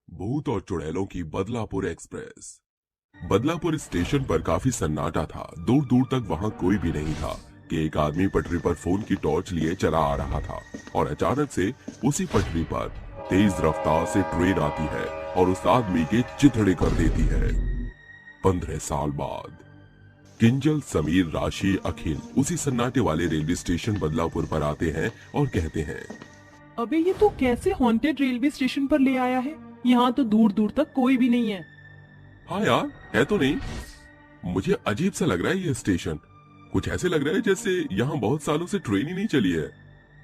भूत और चुड़ैलों की बदलापुर एक्सप्रेस। बदलापुर स्टेशन पर काफी सन्नाटा था। दूर दूर तक वहां कोई भी नहीं था कि एक आदमी पटरी पर फोन की टॉर्च लिए चला आ रहा था और अचानक से उसी पटरी पर तेज रफ्तार से ट्रेन आती है और उस आदमी के चिथड़े कर देती है। 15 साल बाद किंजल, समीर, राशि, अखिल उसी सन्नाटे वाले रेलवे स्टेशन बदलापुर पर आते हैं और कहते हैं, अबे ये तो कैसे हॉन्टेड रेलवे स्टेशन पर ले आया है? यहाँ तो दूर दूर तक कोई भी नहीं है। हाँ यार, है तो नहीं। मुझे अजीब सा लग रहा है ये स्टेशन। कुछ ऐसे लग रहा है जैसे यहाँ बहुत सालों से ट्रेन ही नहीं चली है।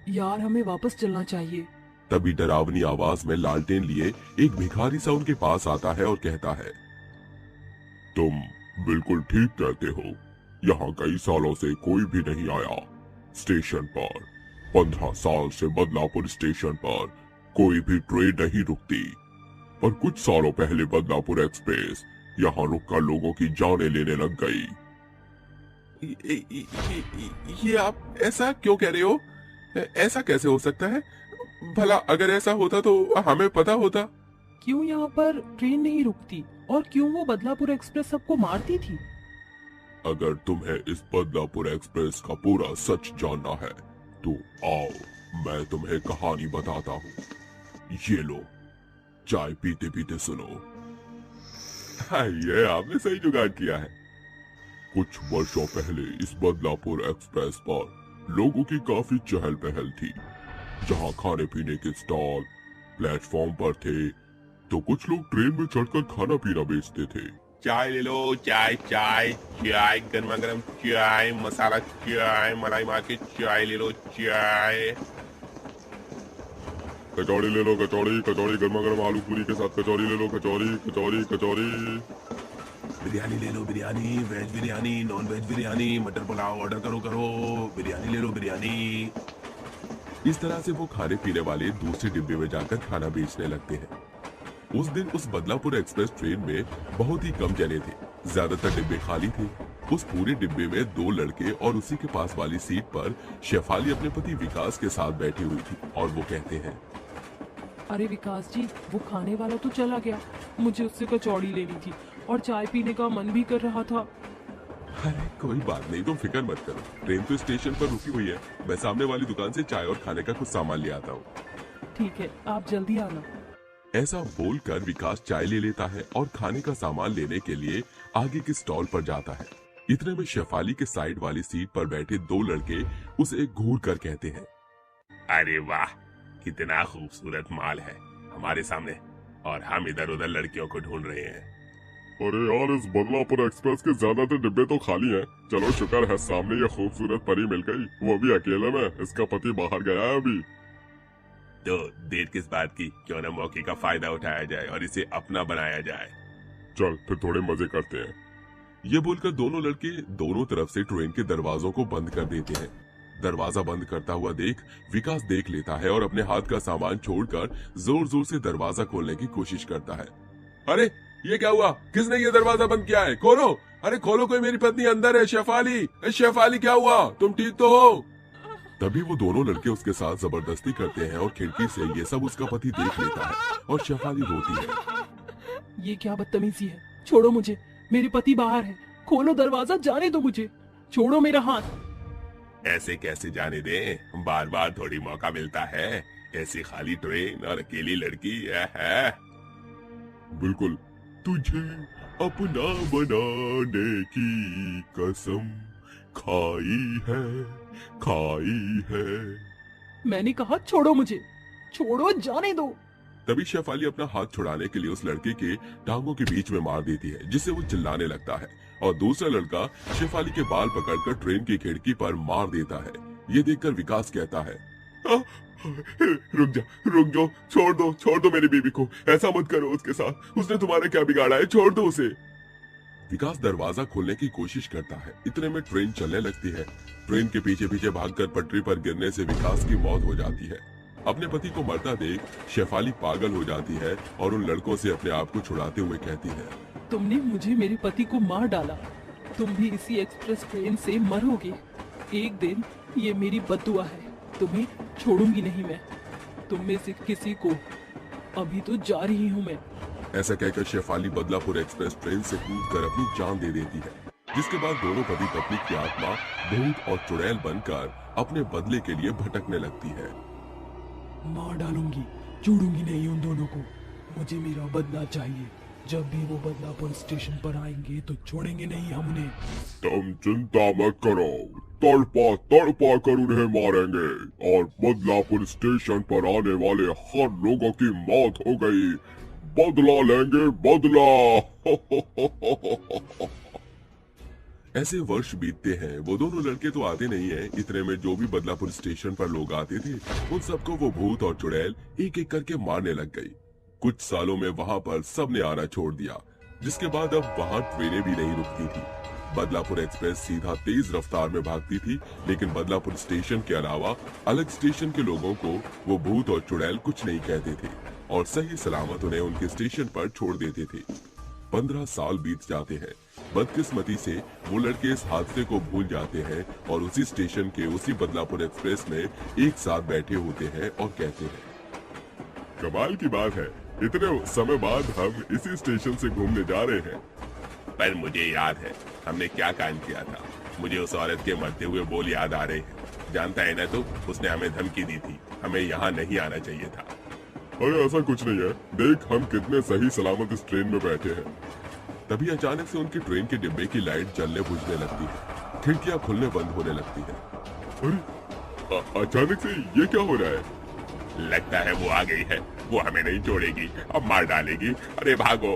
यार हमें वापस चलना चाहिए। तभी डरावनी आवाज में लालटेन लिए एक भिखारी सा उनके पास आता है और कहता है, तुम बिल्कुल ठीक कहते हो। यहाँ कई सालों से कोई भी नहीं आया। स्टेशन पर 15 साल से बदलापुर स्टेशन पर कोई भी ट्रेन नहीं रुकती। पर कुछ सालों पहले बदलापुर एक्सप्रेस यहाँ रुककर लोगों की जानें लेने लग गई। ये आप ऐसा क्यों कह रहे हो? ऐसा कैसे हो सकता है? भला अगर ऐसा होता तो हमें पता होता। क्यों यहाँ पर ट्रेन नहीं रुकती और क्यों वो बदलापुर एक्सप्रेस सबको मारती थी? अगर तुम्हें इस बदलापुर एक्सप्रेस का पूरा सच जानना है तो आओ, मैं तुम्हें कहानी बताता हूँ। ये लो, चाय पीते पीते सुनो। हाँ, ये आपने सही जुगाड़ किया है। कुछ वर्षों पहले इस बदलापुर एक्सप्रेस पर लोगों की काफी चहल पहल थी। जहाँ खाने पीने के स्टॉल प्लेटफॉर्म पर थे तो कुछ लोग ट्रेन में चढ़कर खाना पीना बेचते थे। चाय ले लो, चाय चाय चाय, गर्मा गर्म चाय, मसाला चाय, मलाई मार के चाय ले लो, चाय। कचौड़ी ले लो, कचौड़ी कचौड़ी, गर्मा गर्म आलू पूरी के साथ कचौड़ी ले लो, कचौड़ी कचौड़ी कचौड़ी। बिरयानी ले लो, biryani, veg biryani, non veg biryani, मटर पुलाव ऑर्डर करो करो, बिरयानी ले लो, बिरयानी। इस तरह से वो खाने पीने वाले दूसरे डिब्बे में जाकर खाना बेचने लगते हैं। उस दिन उस बदलापुर एक्सप्रेस ट्रेन में बहुत ही कम जने थे। ज्यादातर डिब्बे खाली थे। उस पूरे डिब्बे में 2 लड़के और उसी के पास वाली सीट पर शेफाली अपने पति विकास के साथ बैठी हुई थी और वो कहते हैं, अरे विकास जी, वो खाने वाला तो चला गया। मुझे उससे कचौड़ी लेनी थी और चाय पीने का मन भी कर रहा था। अरे कोई बात नहीं, तुम फिक्र मत करो। ट्रेन तो स्टेशन पर रुकी हुई है। मैं सामने वाली दुकान से चाय और खाने का कुछ सामान ले आता हूँ। ठीक है, आप जल्दी आना। ऐसा बोलकर विकास चाय ले लेता है और खाने का सामान लेने के लिए आगे के स्टॉल पर जाता है। इतने में शेफाली के साइड वाली सीट पर बैठे 2 लड़के उसे घूर कर कहते हैं, अरे वाह, कितना खूबसूरत माल है हमारे सामने और हम इधर उधर लड़कियों को ढूंढ रहे हैं। अरे यार, इस बदलापुर एक्सप्रेस के ज्यादातर डिब्बे तो खाली हैं। चलो शुक्र है सामने ये खूबसूरत परी मिल गई, वो भी अकेले में। इसका पति बाहर गया है अभी। तो देर किस बात की, क्यों ना मौके का फायदा उठाया जाए और इसे अपना बनाया जाए। चल फिर थोड़े मजे करते हैं। ये बोलकर दोनों लड़के दोनों तरफ से ट्रेन के दरवाजों को बंद कर देते हैं। दरवाजा बंद करता हुआ देख विकास देख लेता है और अपने हाथ का सामान छोड़कर जोर जोर से दरवाजा खोलने की कोशिश करता है। अरे ये क्या हुआ? किसने ये दरवाजा बंद किया है? खोलो, अरे खोलो, कोई मेरी पत्नी अंदर है। शेफाली, शेफाली क्या हुआ? तुम ठीक तो हो? तभी वो दोनों लड़के उसके साथ जबरदस्ती करते हैं और खिड़की से ये सब उसका पति देख लेता है और शेफाली रोती है। ये क्या बदतमीजी है? छोड़ो मुझे, मेरे पति बाहर है। खोलो दरवाजा, जाने दो मुझे। छोड़ो मेरा हाथ। ऐसे कैसे जाने दें? बार बार थोड़ी मौका मिलता है। ऐसी खाली ट्रेन और अकेली लड़की है। बिल्कुल, तुझे अपना बनाने की कसम खाई है। मैंने कहा छोड़ो मुझे, छोड़ो, जाने दो। तभी शेफाली अपना हाथ छुड़ाने के लिए उस लड़के के टांगों के बीच में मार देती है, जिससे वो चिल्लाने लगता है और दूसरा लड़का शेफाली के बाल पकड़कर ट्रेन की खिड़की पर मार देता है। ये देखकर विकास कहता है, रुक जाओ, छोड़ दो मेरी बीवी को। ऐसा मत करो उसके साथ। उसने तुम्हारा क्या बिगाड़ा है? छोड़ दो उसे। विकास दरवाजा खोलने की कोशिश करता है। इतने में ट्रेन चलने लगती है। ट्रेन के पीछे पीछे भागकर पटरी पर गिरने से विकास की मौत हो जाती है। अपने पति को मरता देख शेफाली पागल हो जाती है और उन लड़कों से अपने आप को छुड़ाते हुए कहती है, तुमने मुझे मेरे पति को मार डाला। तुम भी इसी एक्सप्रेस ट्रेन से मरोगे। एक दिन ये मेरी बद्दुआ है। तुम्हें छोड़ूंगी नहीं मैं। तुम में से किसी को। अभी तो जा रही हूँ मैं। ऐसा कहकर शेफाली बदलापुर एक्सप्रेस ट्रेन से कूदकर अपनी जान दे देती है, जिसके बाद दोनों पति पत्नी की आत्मा भूत और चुड़ैल बनकर अपने बदले के लिए भटकने लगती है। मार डालूंगी, छोड़ूंगी नहीं उन दोनों को। मुझे मेरा बदला चाहिए। जब भी वो बदलापुर स्टेशन पर आएंगे तो छोड़ेंगे नहीं हम उन्हें। तुम चिंता मत करो, तड़पा तड़पा कर उन्हें मारेंगे और बदलापुर स्टेशन पर आने वाले हर लोगों की मौत हो गई। बदला लेंगे, बदला। ऐसे वर्ष बीतते हैं, वो दोनों लड़के तो आते नहीं हैं। इतने में जो भी बदलापुर स्टेशन पर लोग आते थे, उन सबको वो भूत और चुड़ैल एक एक करके मारने लग गई। कुछ सालों में वहां पर सबने आना छोड़ दिया, जिसके बाद अब वहां ट्रेनें भी नहीं रुकती थी। बदलापुर एक्सप्रेस सीधा तेज रफ्तार में भागती थी, लेकिन बदलापुर स्टेशन के अलावा अलग स्टेशन के लोगों को वो भूत और चुड़ैल कुछ नहीं कहते थे और सही सलामत उन्हें उनके स्टेशन पर छोड़ देते थे। 15 साल बीत जाते हैं। बदकिस्मती से वो लड़के इस हादसे को भूल जाते हैं और उसी स्टेशन के उसी बदलापुर एक्सप्रेस में एक साथ बैठे होते हैं और कहते हैं, कमाल की बात है, इतने समय बाद हम इसी स्टेशन से घूमने जा रहे हैं। पर मुझे याद है हमने क्या कांड किया था। मुझे उस औरत के मरते हुए बोल याद आ रहे हैं। जानता है ना तू, उसने हमें धमकी दी थी, हमें यहाँ नहीं आना चाहिए था। अरे ऐसा कुछ नहीं है, देख हम कितने सही सलामत इस ट्रेन में बैठे हैं। तभी अचानक से उनकी ट्रेन के डिब्बे की लाइट जलने बुझने लगती है, खिड़कियां खुलने बंद होने लगती है। अरे अचानक से ये क्या हो रहा है? लगता है वो आ गई है, वो हमें नहीं छोड़ेगी, अब मार डालेगी। अरे भागो।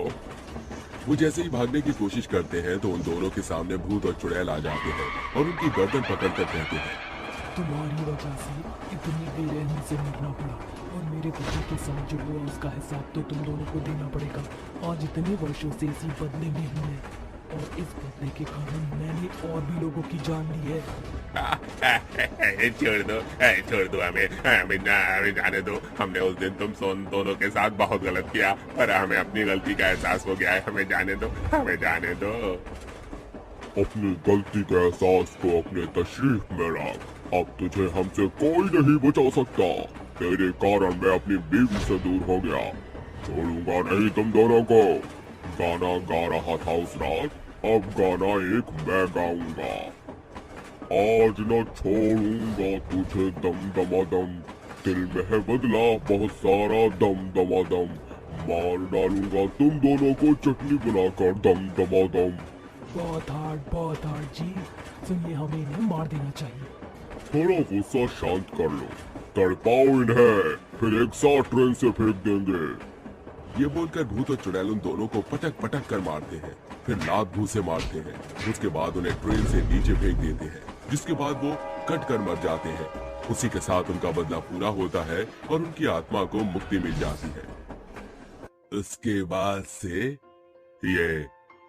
वो जैसे ही भागने की कोशिश करते हैं तो उन दोनों के सामने भूत और चुड़ैल आ जाते हैं और उनकी गर्दन पकड़कर कहते हैं, तुम्हारी वजह से इतनी बेरहमी से मरना पड़ा और मेरे पति के साथ जो हुआ उसका हिसाब तो तुम दोनों को देना पड़ेगा। आज इतने वर्षों से इसी बदले में हूँ मैं, और इस बदले के कारण मैंने और भी लोगों की जान ली है। छोड़ दो हमें जाने दो। हमने उस दिन तुम दोनों के साथ बहुत गलत किया, पर हमें अपनी गलती का एहसास हो गया है। हमें जाने दो, हमें जाने दो। अपनी गलती के एहसास को अपने तशरीफ में रख। अब तुझे हमसे कोई नहीं बचा सकता। तेरे कारण मैं अपनी बीवी से दूर हो गया। छोड़ूंगा नहीं तुम दोनों को। गाना गा रहा था उस रात, अब गाना एक मैं गाऊंगा। आज न छोड़ूंगा तुझे दम दमादम, दिल में है बदला बहुत सारा दम दमादम। मार डालूंगा तुम दोनों को चटनी बनाकर दम दमादम। बहुत हार्ड जी। सुनिए, हमें इन्हें मार देना चाहिए। थोड़ा गुस्सा शांत कर लो, तड़पाओ इन्हें, फिर एक साथ ट्रेन से फेंक देंगे। ये बोलकर भूत और चुड़ैल उन दोनों को पटक पटक कर मारते हैं, फिर लात घूंसे मारते हैं। उसके बाद उन्हें ट्रेन से नीचे फेंक देते हैं, जिसके बाद वो कट कर मर जाते हैं। उसी के साथ उनका बदला पूरा होता है और उनकी आत्मा को मुक्ति मिल जाती है। उसके बाद से ये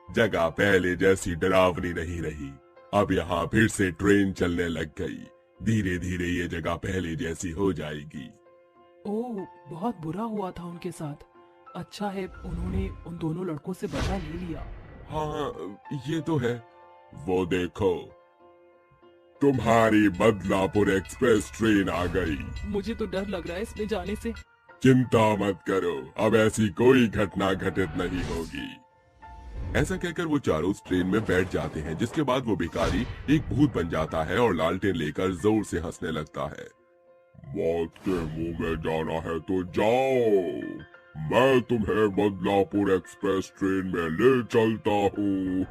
जगह पहले जैसी डरावनी नहीं रही। अब यहाँ फिर से ट्रेन चलने लग गई। धीरे धीरे ये जगह पहले जैसी हो जाएगी। ओह, बहुत बुरा हुआ था उनके साथ। अच्छा है उन्होंने उन दोनों लड़कों से बदला ले लिया। हाँ ये तो है। वो देखो, तुम्हारी बदलापुर एक्सप्रेस ट्रेन आ गई। मुझे तो डर लग रहा है इसमें जाने से। चिंता मत करो, अब ऐसी कोई घटना घटित नहीं होगी। ऐसा कहकर वो चारों उस ट्रेन में बैठ जाते हैं, जिसके बाद वो भिखारी एक भूत बन जाता है और लालटेन लेकर जोर से हंसने लगता है। मौत के मुंह में जाना है तो जाओ, मैं तुम्हें बदलापुर एक्सप्रेस ट्रेन में ले चलता हूँ।